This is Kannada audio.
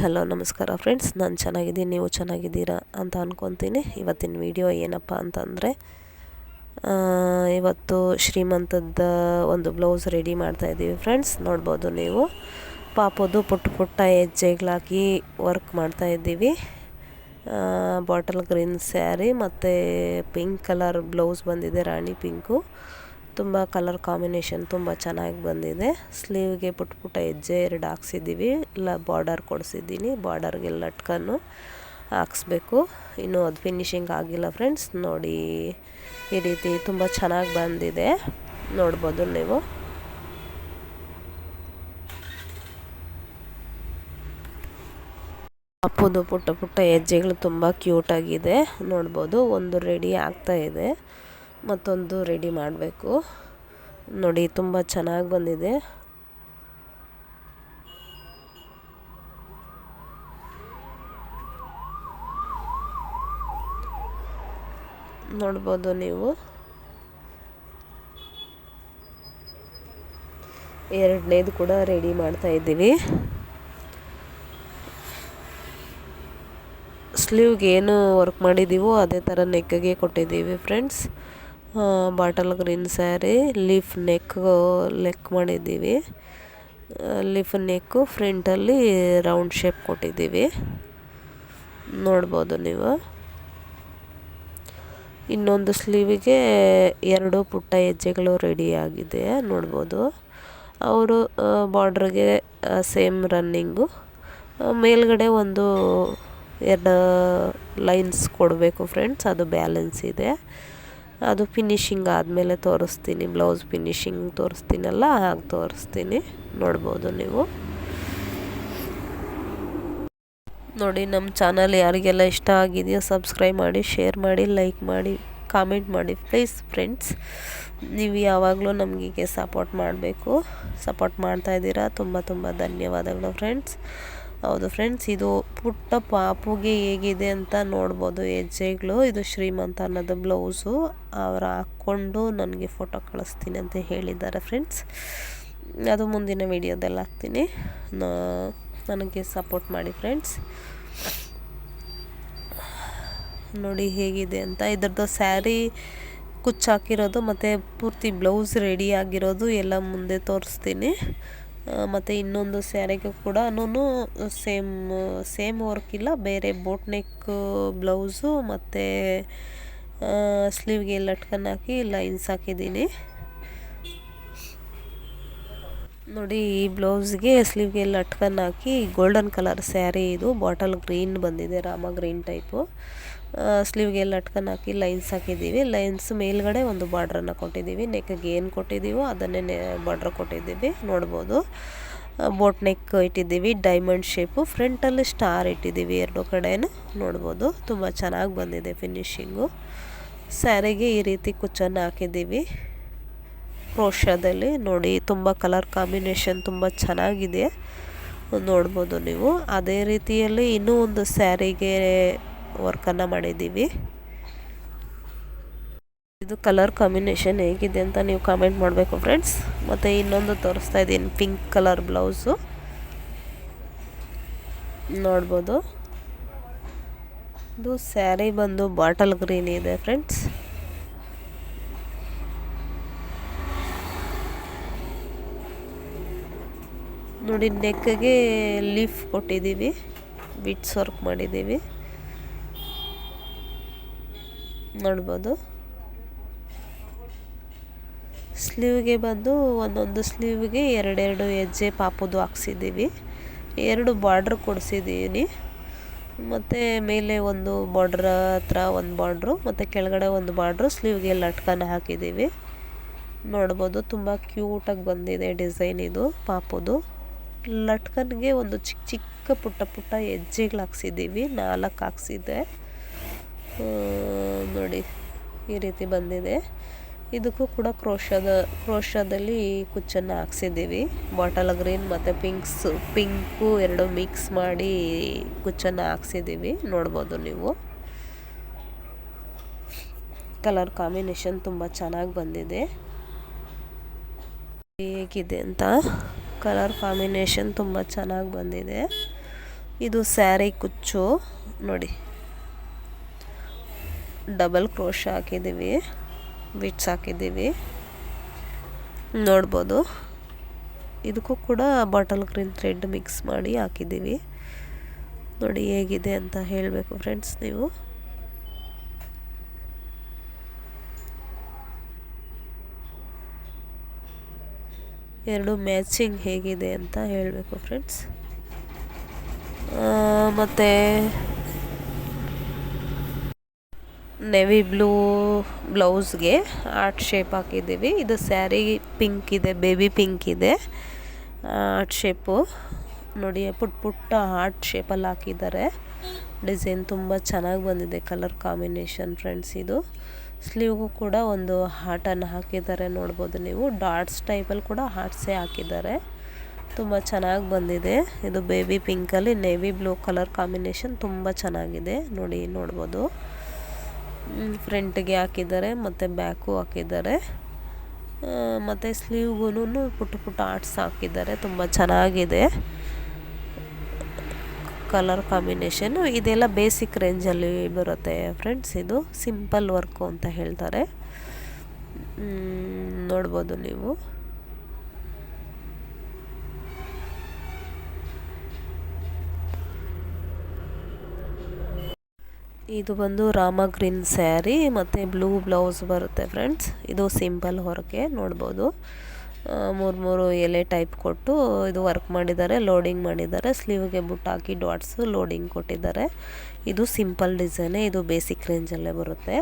ಹಲೋ ನಮಸ್ಕಾರ ಫ್ರೆಂಡ್ಸ್, ನಾನು ಚೆನ್ನಾಗಿದ್ದೀನಿ, ನೀವು ಚೆನ್ನಾಗಿದ್ದೀರಾ ಅಂತ ಅಂದ್ಕೊತೀನಿ. ಇವತ್ತಿನ ವಿಡಿಯೋ ಏನಪ್ಪ ಅಂತಂದರೆ, ಇವತ್ತು ಶ್ರೀಮಂತದ ಒಂದು ಬ್ಲೌಸ್ ರೆಡಿ ಮಾಡ್ತಾಯಿದ್ದೀವಿ ಫ್ರೆಂಡ್ಸ್. ನೋಡ್ಬೋದು ನೀವು, ಪಾಪದು ಪುಟ್ಟ ಪುಟ್ಟ ಹೆಜ್ಜೆಗಳಾಕಿ ವರ್ಕ್ ಮಾಡ್ತಾಯಿದ್ದೀವಿ. ಬಾಟಲ್ ಗ್ರೀನ್ ಸ್ಯಾರಿ ಮತ್ತು ಪಿಂಕ್ ಕಲರ್ ಬ್ಲೌಸ್ ಬಂದಿದೆ, ರಾಣಿ ಪಿಂಕು. ತುಂಬ ಕಲರ್ ಕಾಂಬಿನೇಷನ್ ತುಂಬ ಚೆನ್ನಾಗಿ ಬಂದಿದೆ. ಸ್ಲೀವ್ಗೆ ಪುಟ್ಟ ಪುಟ್ಟ ಹೆಜ್ಜೆ 2 ಹಾಕ್ಸಿದ್ದೀವಿ, ಇಲ್ಲ ಬಾರ್ಡರ್ ಕೊಡಿಸಿದ್ದೀನಿ. ಬಾರ್ಡರ್ಗೆ ಲಟ್ಕನ್ನು ಹಾಕ್ಸ್ಬೇಕು, ಇನ್ನೂ ಅದು ಫಿನಿಶಿಂಗ್ ಆಗಿಲ್ಲ ಫ್ರೆಂಡ್ಸ್. ನೋಡಿ, ಈ ರೀತಿ ತುಂಬ ಚೆನ್ನಾಗಿ ಬಂದಿದೆ, ನೋಡ್ಬೋದು ನೀವು. ಅಪ್ಪುದು ಪುಟ್ಟ ಪುಟ್ಟ ಹೆಜ್ಜೆಗಳು ತುಂಬ ಕ್ಯೂಟಾಗಿದೆ, ನೋಡ್ಬೋದು. ಒಂದು ರೆಡಿ ಆಗ್ತಾಯಿದೆ, ಮತ್ತೊಂದು ರೆಡಿ ಮಾಡಬೇಕು. ನೋಡಿ, ತುಂಬ ಚೆನ್ನಾಗಿ ಬಂದಿದೆ. ನೋಡ್ಬೋದು ನೀವು. ಎರಡನೇದು ಕೂಡ ರೆಡಿ ಮಾಡ್ತಾ ಇದ್ದೀವಿ. ಸ್ಲೀವ್ಗೆ ಏನು ವರ್ಕ್ ಮಾಡಿದ್ದೀವೋ ಅದೇ ಥರ ನೆಕ್ಗೆ ಕೊಟ್ಟಿದ್ದೀವಿ friends. Bottle green sari, leaf neck ಮಾಡಿದ್ದೀವಿ. ಲೀಫ್ ನೆಕ್ಕು ಫ್ರಂಟಲ್ಲಿ ರೌಂಡ್ ಶೇಪ್ ಕೊಟ್ಟಿದ್ದೀವಿ, ನೋಡ್ಬೋದು ನೀವು. ಇನ್ನೊಂದು ಸ್ಲೀವಿಗೆ 2 ಪುಟ್ಟ ಹೆಜ್ಜೆಗಳು ರೆಡಿಯಾಗಿದೆ, ನೋಡ್ಬೋದು. ಅವರು ಬಾರ್ಡ್ರಿಗೆ ಸೇಮ್ ರನ್ನಿಂಗು, ಮೇಲ್ಗಡೆ ಒಂದು 2 ಲೈನ್ಸ್ ಕೊಡಬೇಕು ಫ್ರೆಂಡ್ಸ್, ಅದು ಬ್ಯಾಲೆನ್ಸ್ ಇದೆ. ಅದು ಫಿನಿಶಿಂಗ್ ಆದಮೇಲೆ ತೋರಿಸ್ತೀನಿ, ಬ್ಲೌಸ್ ಫಿನಿಶಿಂಗ್ ತೋರಿಸ್ತೀನಲ್ಲ ಹಾಗೆ ತೋರಿಸ್ತೀನಿ, ನೋಡ್ಬೋದು ನೀವು. ನೋಡಿ, ನಮ್ಮ ಚಾನಲ್ ಯಾರಿಗೆಲ್ಲ ಇಷ್ಟ ಆಗಿದೆಯೋ ಸಬ್ಸ್ಕ್ರೈಬ್ ಮಾಡಿ, ಶೇರ್ ಮಾಡಿ, ಲೈಕ್ ಮಾಡಿ, ಕಾಮೆಂಟ್ ಮಾಡಿ ಪ್ಲೀಸ್ ಫ್ರೆಂಡ್ಸ್. ನೀವು ಯಾವಾಗಲೂ ನಮಗೆ ಸಪೋರ್ಟ್ ಮಾಡಬೇಕು, ಸಪೋರ್ಟ್ ಮಾಡ್ತಾಯಿದ್ದೀರಾ, ತುಂಬ ತುಂಬ ಧನ್ಯವಾದಗಳು ಫ್ರೆಂಡ್ಸ್. ಹೌದು ಫ್ರೆಂಡ್ಸ್, ಇದು ಪುಟ್ಟ ಪಾಪುಗೆ ಹೇಗಿದೆ ಅಂತ ನೋಡ್ಬೋದು ಹೆಜ್ಜೆಗಳು. ಇದು ಶ್ರೀಮಂತ ಅನ್ನೋದು ಬ್ಲೌಸು, ಅವ್ರು ಹಾಕ್ಕೊಂಡು ನನಗೆ ಫೋಟೋ ಕಳಿಸ್ತೀನಿ ಅಂತ ಹೇಳಿದ್ದಾರೆ ಫ್ರೆಂಡ್ಸ್. ಅದು ಮುಂದಿನ ವೀಡಿಯೋದಲ್ಲಿ ಹಾಕ್ತೀನಿ, ನನಗೆ ಸಪೋರ್ಟ್ ಮಾಡಿ ಫ್ರೆಂಡ್ಸ್. ನೋಡಿ ಹೇಗಿದೆ ಅಂತ. ಇದ್ರದ್ದು ಸ್ಯಾರಿ ಕುಚ್ಚಾಕಿರೋದು ಮತ್ತು ಪೂರ್ತಿ ಬ್ಲೌಸ್ ರೆಡಿ ಆಗಿರೋದು ಎಲ್ಲ ಮುಂದೆ ತೋರಿಸ್ತೀನಿ. ಮತ್ತು ಇನ್ನೊಂದು ಸ್ಯಾರಿಗೆ ಕೂಡ ಸೇಮ್ ವರ್ಕ್ ಇಲ್ಲ, ಬೇರೆ ಬೋಟ್ ನೆಕ್ ಬ್ಲೌಸು ಮತ್ತು ಸ್ಲೀವ್ಗೆ ಲಟ್ಕನ್ ಹಾಕಿ ಲೈನ್ಸ್ ಹಾಕಿದ್ದೀನಿ. ನೋಡಿ, ಈ ಬ್ಲೌಸ್ಗೆ ಸ್ಲೀವ್ಗೆ ಲಟ್ಕನ್ ಹಾಕಿ ಗೋಲ್ಡನ್ ಕಲರ್ ಸ್ಯಾರಿ, ಇದು ಬಾಟಲ್ ಗ್ರೀನ್ ಬಂದಿದೆ, ರಾಮ ಗ್ರೀನ್ ಟೈಪು. ಸ್ಲೀವ್ಗೆ ಲಟ್ಕನ್ ಹಾಕಿ ಲೈನ್ಸ್ ಹಾಕಿದ್ದೀವಿ. ಲೈನ್ಸ್ ಮೇಲ್ಗಡೆ ಒಂದು ಬಾರ್ಡ್ರನ್ನು ಕೊಟ್ಟಿದ್ದೀವಿ, ನೆಕ್ಗೆ ಏನು ಕೊಟ್ಟಿದ್ದೀವೋ ಅದನ್ನೇ ಬಾರ್ಡ್ರ್ ಕೊಟ್ಟಿದ್ದೀವಿ, ನೋಡ್ಬೋದು. ಬೋಟ್ ನೆಕ್ ಇಟ್ಟಿದ್ದೀವಿ, ಡೈಮಂಡ್ ಶೇಪು. ಫ್ರಂಟಲ್ಲಿ ಸ್ಟಾರ್ ಇಟ್ಟಿದ್ದೀವಿ 2 ಕಡೆಯೂ, ನೋಡ್ಬೋದು. ತುಂಬ ಚೆನ್ನಾಗಿ ಬಂದಿದೆ ಫಿನಿಶಿಂಗು. ಸ್ಯಾರಿಗೆ ಈ ರೀತಿ ಕುಚ್ಚನ್ನು ಹಾಕಿದ್ದೀವಿ ಕ್ರೋಶದಲ್ಲಿ. ನೋಡಿ, ತುಂಬ ಕಲರ್ ಕಾಂಬಿನೇಷನ್ ತುಂಬ ಚೆನ್ನಾಗಿದೆ, ನೋಡ್ಬೋದು ನೀವು. ಅದೇ ರೀತಿಯಲ್ಲಿ ಇನ್ನೂ ಒಂದು ಸ್ಯಾರಿಗೆ ವರ್ಕನ್ನು ಮಾಡಿದ್ದೀವಿ. ಇದು ಕಲರ್ ಕಾಂಬಿನೇಷನ್ ಹೇಗಿದೆ ಅಂತ ನೀವು ಕಾಮೆಂಟ್ ಮಾಡಬೇಕು ಫ್ರೆಂಡ್ಸ್. ಮತ್ತು ಇನ್ನೊಂದು ತೋರಿಸ್ತಾ ಇದ್ದೀನಿ, ಪಿಂಕ್ ಕಲರ್ ಬ್ಲೌಸು, ನೋಡ್ಬೋದು. ಇದು ಸ್ಯಾರಿ ಬಂದು ಬಾಟಲ್ ಗ್ರೀನ್ ಇದೆ ಫ್ರೆಂಡ್ಸ್. ನೋಡಿ, ನೆಕ್ಗೆ ಲೀಫ್ ಕೊಟ್ಟಿದ್ದೀವಿ, ಬಿಟ್ಸ್ ವರ್ಕ್ ಮಾಡಿದ್ದೀವಿ, ನೋಡ್ಬೋದು. ಸ್ಲೀವ್ಗೆ ಬಂದು ಒಂದೊಂದು ಸ್ಲೀವ್ಗೆ 2 ಹೆಜ್ಜೆ ಪಾಪುದು ಹಾಕ್ಸಿದ್ದೀವಿ, 2 ಬಾರ್ಡ್ರ್ ಕೊಡಿಸಿದ್ದೀನಿ. ಮತ್ತು ಮೇಲೆ ಒಂದು ಬಾರ್ಡ್ರ್ ಹತ್ರ ಒಂದು ಬಾರ್ಡ್ರು ಮತ್ತು ಕೆಳಗಡೆ ಒಂದು ಬಾರ್ಡ್ರು, ಸ್ಲೀವ್ಗೆ ಲಟ್ಕನ್ ಹಾಕಿದ್ದೀವಿ, ನೋಡ್ಬೋದು. ತುಂಬ ಕ್ಯೂಟಾಗಿ ಬಂದಿದೆ ಡಿಸೈನ್ ಇದು ಪಾಪುದು. ಲಟ್ಕನ್ಗೆ ಒಂದು ಚಿಕ್ಕ ಚಿಕ್ಕ ಪುಟ್ಟ ಪುಟ್ಟ ಹೆಜ್ಜೆಗಳು ಹಾಕ್ಸಿದ್ದೀವಿ, 4 ಹಾಕ್ಸಿದ್ದೆ, ನೋಡಿ ಈ ರೀತಿ ಬಂದಿದೆ. ಇದಕ್ಕೂ ಕೂಡ ಕ್ರೋಶದಲ್ಲಿ ಕುಚ್ಚನ್ನು ಹಾಕ್ಸಿದ್ದೀವಿ. ಬಾಟಲ್ ಗ್ರೀನ್ ಮತ್ತು ಪಿಂಕು 2 ಮಿಕ್ಸ್ ಮಾಡಿ ಕುಚ್ಚನ್ನು ಹಾಕ್ಸಿದ್ದೀವಿ, ನೋಡ್ಬೋದು ನೀವು. ಕಲರ್ ಕಾಂಬಿನೇಷನ್ ತುಂಬ ಚೆನ್ನಾಗಿ ಬಂದಿದೆ. ಹೇಗಿದೆ ಅಂತ ಕಲರ್ ಕಾಂಬಿನೇಷನ್ ತುಂಬ ಚೆನ್ನಾಗಿ ಬಂದಿದೆ, ಇದು ಸ್ಯಾರಿ ಕುಚ್ಚು ನೋಡಿ, ಡಬಲ್ ಕ್ರೋಶ ಹಾಕಿದ್ದೀವಿ, ಬಿಟ್ಸ್ ಹಾಕಿದ್ದೀವಿ ನೋಡ್ಬೋದು. ಇದಕ್ಕೂ ಕೂಡ ಬಾಟಲ್ ಗ್ರೀನ್ ಥ್ರೆಡ್ ಮಿಕ್ಸ್ ಮಾಡಿ ಹಾಕಿದ್ದೀವಿ. ನೋಡಿ ಹೇಗಿದೆ ಅಂತ ಹೇಳಬೇಕು ಫ್ರೆಂಡ್ಸ್ ನೀವು. ಎರಡು ಮ್ಯಾಚಿಂಗ್ ಹೇಗಿದೆ ಅಂತ ಹೇಳಬೇಕು ಫ್ರೆಂಡ್ಸ್. ಮತ್ತು ನೆವಿ ಬ್ಲೂ ಬ್ಲೌಸ್ಗೆ ಹಾರ್ಟ್ ಶೇಪ್ ಹಾಕಿದ್ದೀವಿ. ಇದು ಸ್ಯಾರಿ ಪಿಂಕ್ ಇದೆ, ಬೇಬಿ ಪಿಂಕ್ ಇದೆ ಹಾರ್ಟ್ ಶೇಪು ನೋಡಿ. ಪುಟ್ಟ ಹಾರ್ಟ್ ಶೇಪಲ್ಲಿ ಹಾಕಿದ್ದಾರೆ. ಡಿಸೈನ್ ತುಂಬ ಚೆನ್ನಾಗಿ ಬಂದಿದೆ, ಕಲರ್ ಕಾಂಬಿನೇಷನ್ ಫ್ರೆಂಡ್ಸ್. ಇದು ಸ್ಲೀವ್ಗೂ ಕೂಡ ಒಂದು ಹಾರ್ಟನ್ನು ಹಾಕಿದ್ದಾರೆ ನೋಡ್ಬೋದು ನೀವು. ಡಾಟ್ಸ್ ಟೈಪಲ್ಲಿ ಕೂಡ ಹಾರ್ಟ್ಸೇ ಹಾಕಿದ್ದಾರೆ, ತುಂಬ ಚೆನ್ನಾಗಿ ಬಂದಿದೆ. ಇದು ಬೇಬಿ ಪಿಂಕಲ್ಲಿ ನೇವಿ ಬ್ಲೂ ಕಲರ್ ಕಾಂಬಿನೇಷನ್ ತುಂಬ ಚೆನ್ನಾಗಿದೆ ನೋಡಿ, ನೋಡ್ಬೋದು. ಫ್ರಂಟಿಗೆ ಹಾಕಿದ್ದಾರೆ ಮತ್ತು ಬ್ಯಾಕು ಹಾಕಿದ್ದಾರೆ, ಮತ್ತು ಸ್ಲೀವ್ಗೂ ಪುಟ್ಟ ಆರ್ಟ್ಸ್ ಹಾಕಿದ್ದಾರೆ. ತುಂಬ ಚೆನ್ನಾಗಿದೆ ಕಲರ್ ಕಾಂಬಿನೇಷನ್ನು. ಇದೆಲ್ಲ ಬೇಸಿಕ್ ರೇಂಜಲ್ಲಿ ಬರುತ್ತೆ ಫ್ರೆಂಡ್ಸ್. ಇದು ಸಿಂಪಲ್ ವರ್ಕು ಅಂತ ಹೇಳ್ತಾರೆ, ನೋಡ್ಬೋದು ನೀವು. ಇದು ಬಂದು ರಾಮ ಗ್ರೀನ್ ಸ್ಯಾರಿ ಮತ್ತು ಬ್ಲೂ ಬ್ಲೌಸ್ ಬರುತ್ತೆ ಫ್ರೆಂಡ್ಸ್. ಇದು ಸಿಂಪಲ್ ಹೊರಗೆ ನೋಡ್ಬೋದು. ಮೂರು ಎಲೆ ಟೈಪ್ ಕೊಟ್ಟು ಇದು ವರ್ಕ್ ಮಾಡಿದ್ದಾರೆ, ಲೋಡಿಂಗ್ ಮಾಡಿದ್ದಾರೆ. ಸ್ಲೀವ್ಗೆ ಬುಟ್ಟ ಹಾಕಿ ಡಾಟ್ಸು ಲೋಡಿಂಗ್ ಕೊಟ್ಟಿದ್ದಾರೆ. ಇದು ಸಿಂಪಲ್ ಡಿಸೈನೇ, ಇದು ಬೇಸಿಕ್ ರೇಂಜಲ್ಲೇ ಬರುತ್ತೆ.